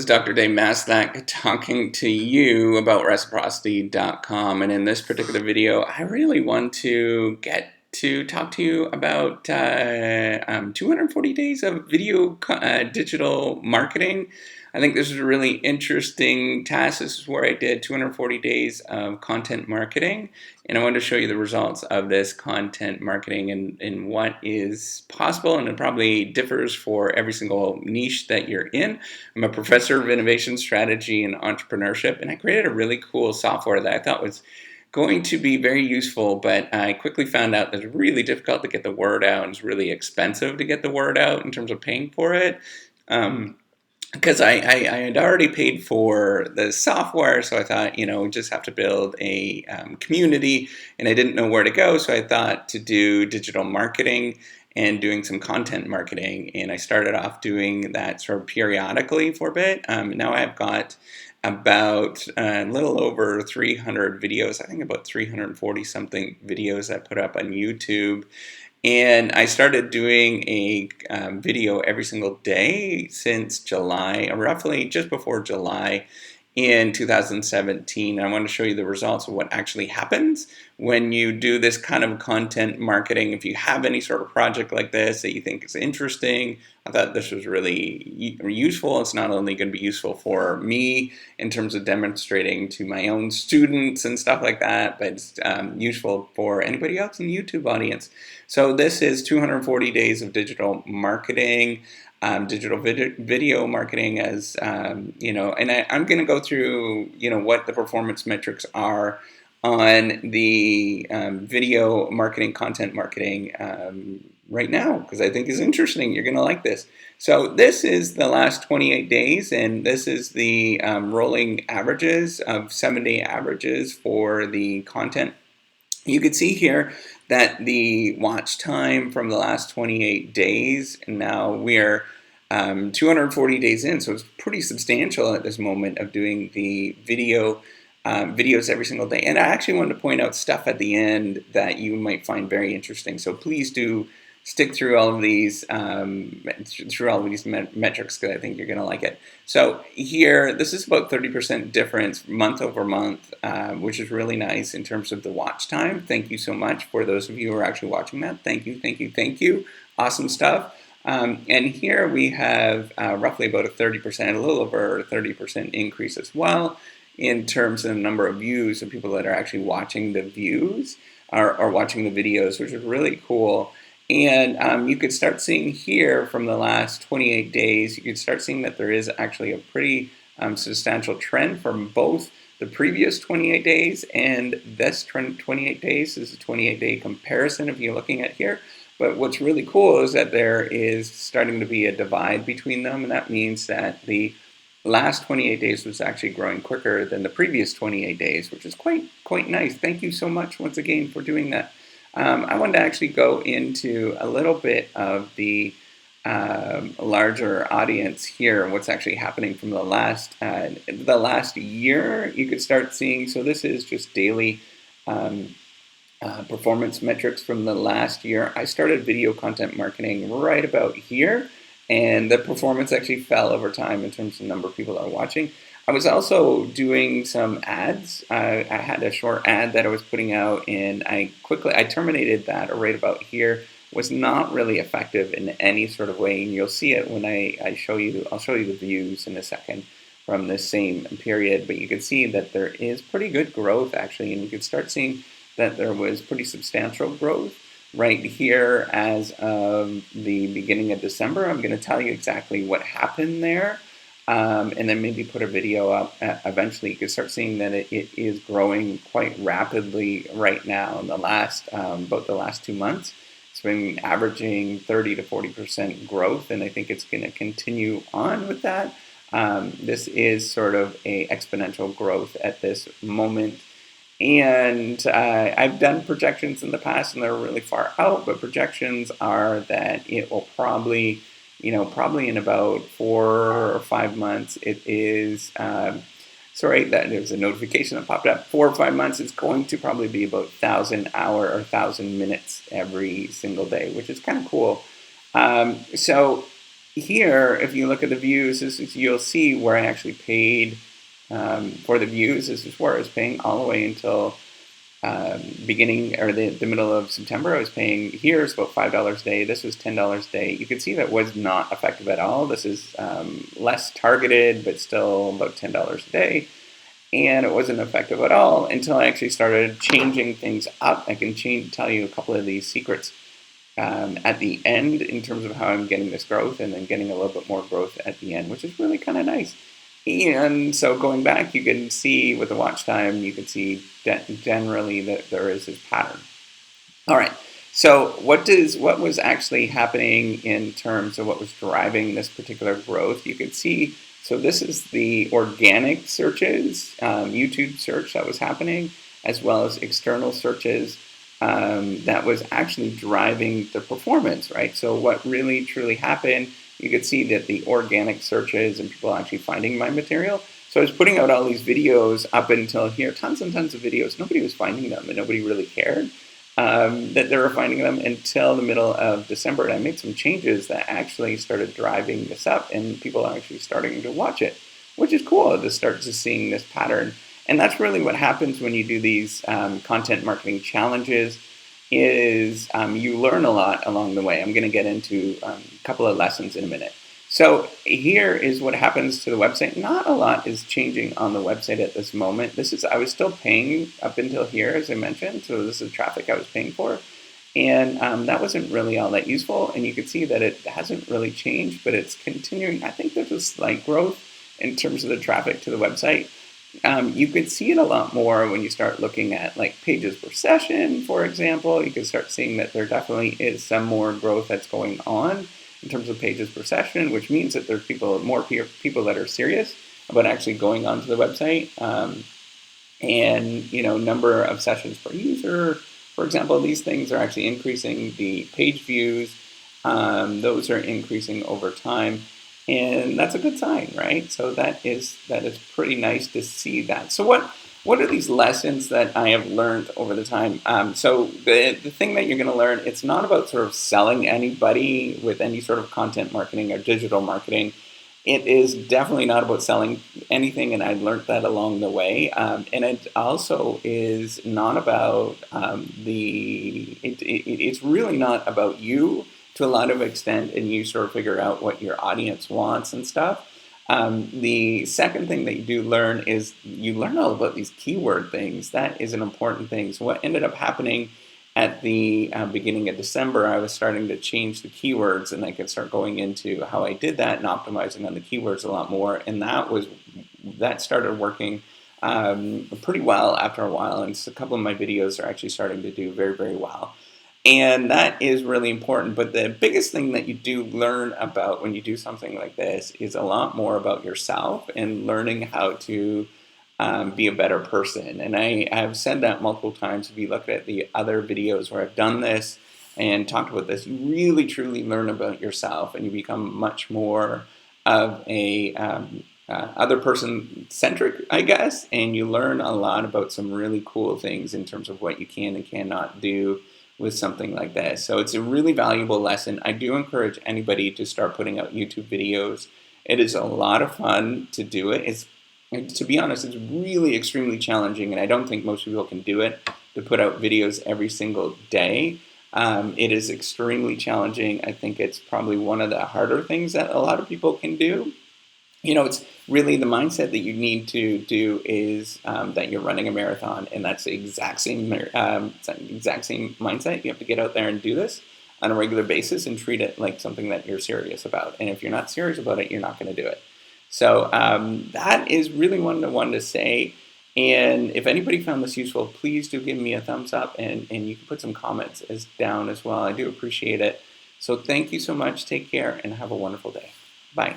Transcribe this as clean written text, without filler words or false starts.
This is Dr. Dave Masnak talking to you about Reciprocity.com, and in this particular video I really want to get to talk to you about 240 days of video digital marketing. I think this is a really interesting task. This is where I did 240 days of content marketing, and I want to show you the results of this content marketing and what is possible, and it probably differs for every single niche that you're in. I'm a professor of innovation strategy and entrepreneurship, and I created a really cool software that I thought was going to be very useful, but I quickly found out that it's really difficult to get the word out, and it's really expensive to get the word out in terms of paying for it. Because I had already paid for the software, so I thought, we just have to build a community, and I didn't know where to go, so I thought to do digital marketing and doing some content marketing, and I started off doing that sort of periodically for a bit. Now I've got about a little over 300 videos, I think about 340 something videos I put up on YouTube. And I started doing a video every single day since July, roughly just before July in 2017. I want to show you the results of what actually happens when you do this kind of content marketing. If you have any sort of project like this that you think is interesting, I thought this was really useful. It's not only going to be useful for me in terms of demonstrating to my own students and stuff like that, but it's useful for anybody else in the YouTube audience. So this is 240 days of digital marketing. Digital video marketing, as and I'm going to go through what the performance metrics are on the video marketing, content marketing right now, because I think is interesting. You're going to like this. So this is the last 28 days, and this is the rolling averages of 7-day averages for the content. You can see here that the watch time from the last 28 days, and now we're 240 days in, so it's pretty substantial at this moment of doing the videos every single day. And I actually wanted to point out stuff at the end that you might find very interesting. So please do stick through all of these metrics, because I think you're going to like it. So here, this is about 30% difference month over month, which is really nice in terms of the watch time. Thank you so much for those of you who are actually watching that. Thank you, thank you, thank you. Awesome stuff. And here we have roughly about a 30%, a little over a 30% increase as well in terms of the number of views of people that are actually watching the views or watching the videos, which is really cool. And you could start seeing here from the last 28 days, you could start seeing that there is actually a pretty substantial trend from both the previous 28 days and this 28 days. This is a 28-day comparison if you're looking at here. But what's really cool is that there is starting to be a divide between them, and that means that the last 28 days was actually growing quicker than the previous 28 days, which is quite nice. Thank you so much once again for doing that. I wanted to actually go into a little bit of the larger audience here, what's actually happening from the last year. You could start seeing, so this is just daily performance metrics from the last year. I started video content marketing right about here, and the performance actually fell over time in terms of number of people that are watching. I was also doing some ads. I had a short ad that I was putting out, and I terminated that right about here. It was not really effective in any sort of way, and you'll see it when I'll show you the views in a second from the same period. But you can see that there is pretty good growth actually, and you can start seeing that there was pretty substantial growth right here as of the beginning of December. I'm going to tell you exactly what happened there, and then maybe put a video up. Eventually, you can start seeing that it is growing quite rapidly right now in the last, about the last 2 months. It's been averaging 30 to 40% growth, and I think it's going to continue on with that. This is sort of a exponential growth at this moment. And I've done projections in the past, and they're really far out, but projections are that it will probably in about 4 or 5 months, it is, sorry, that there was a notification that popped up. 4 or 5 months, it's going to probably be about 1,000 hour or 1,000 minutes every single day, which is kind of cool. So here, if you look at the views, you'll see where I actually paid for the views. This is where I was paying all the way until beginning or the middle of September. I was paying here is about $5 a day. This was $10 a day. You can see that was not effective at all. This is less targeted, but still about $10 a day. And it wasn't effective at all until I actually started changing things up. I can tell you a couple of these secrets at the end in terms of how I'm getting this growth, and then getting a little bit more growth at the end, which is really kind of nice. And so going back, you can see with the watch time, you can see generally that there is this pattern. All right. So what was actually happening in terms of what was driving this particular growth? You can see, so this is the organic searches, YouTube search that was happening, as well as external searches that was actually driving the performance, right? So what really truly happened, you could see that the organic searches and people actually finding my material. So I was putting out all these videos up until here, tons and tons of videos. Nobody was finding them, and nobody really cared that they were finding them until the middle of December. And I made some changes that actually started driving this up, and people are actually starting to watch it, which is cool to start to seeing this pattern. And that's really what happens when you do these content marketing challenges, is you learn a lot along the way. I'm going to get into a couple of lessons in a minute. So here is what happens to the website. Not a lot is changing on the website at this moment. I was still paying up until here, as I mentioned. So this is traffic I was paying for. And that wasn't really all that useful. And you can see that it hasn't really changed, but it's continuing. I think there's a slight growth in terms of the traffic to the website. You could see it a lot more when you start looking at like pages per session, for example. You can start seeing that there definitely is some more growth that's going on in terms of pages per session, which means that there's more people that are serious about actually going onto the website. And number of sessions per user, for example, these things are actually increasing. The page views, those are increasing over time. And that's a good sign, right? So that is pretty nice to see that. So what are these lessons that I have learned over the time? So the thing that you're going to learn, it's not about sort of selling anybody with any sort of content marketing or digital marketing. It is definitely not about selling anything, and I learned that along the way. And it also is not about it's really not about you to a lot of extent, and you sort of figure out what your audience wants and stuff. The second thing that you do learn is you learn all about these keyword things. That is an important thing. So what ended up happening at the beginning of December, I was starting to change the keywords, and I could start going into how I did that and optimizing on the keywords a lot more. And that started working pretty well after a while. And a couple of my videos are actually starting to do very, very well. And that is really important. But the biggest thing that you do learn about when you do something like this is a lot more about yourself and learning how to be a better person. And I have said that multiple times. If you look at the other videos where I've done this and talked about this, you really truly learn about yourself, and you become much more of a other person centric, I guess. And you learn a lot about some really cool things in terms of what you can and cannot do with something like this. So it's a really valuable lesson. I do encourage anybody to start putting out YouTube videos. It is a lot of fun to do it. To be honest, it's really extremely challenging, and I don't think most people can do it, to put out videos every single day. It is extremely challenging. I think it's probably one of the harder things that a lot of people can do. It's really the mindset that you need to do is that you're running a marathon, and that's the exact same mindset. You have to get out there and do this on a regular basis and treat it like something that you're serious about. And if you're not serious about it, you're not going to do it. So that is really one to say. And if anybody found this useful, please do give me a thumbs up, and you can put some comments down as well. I do appreciate it. So thank you so much. Take care and have a wonderful day. Bye.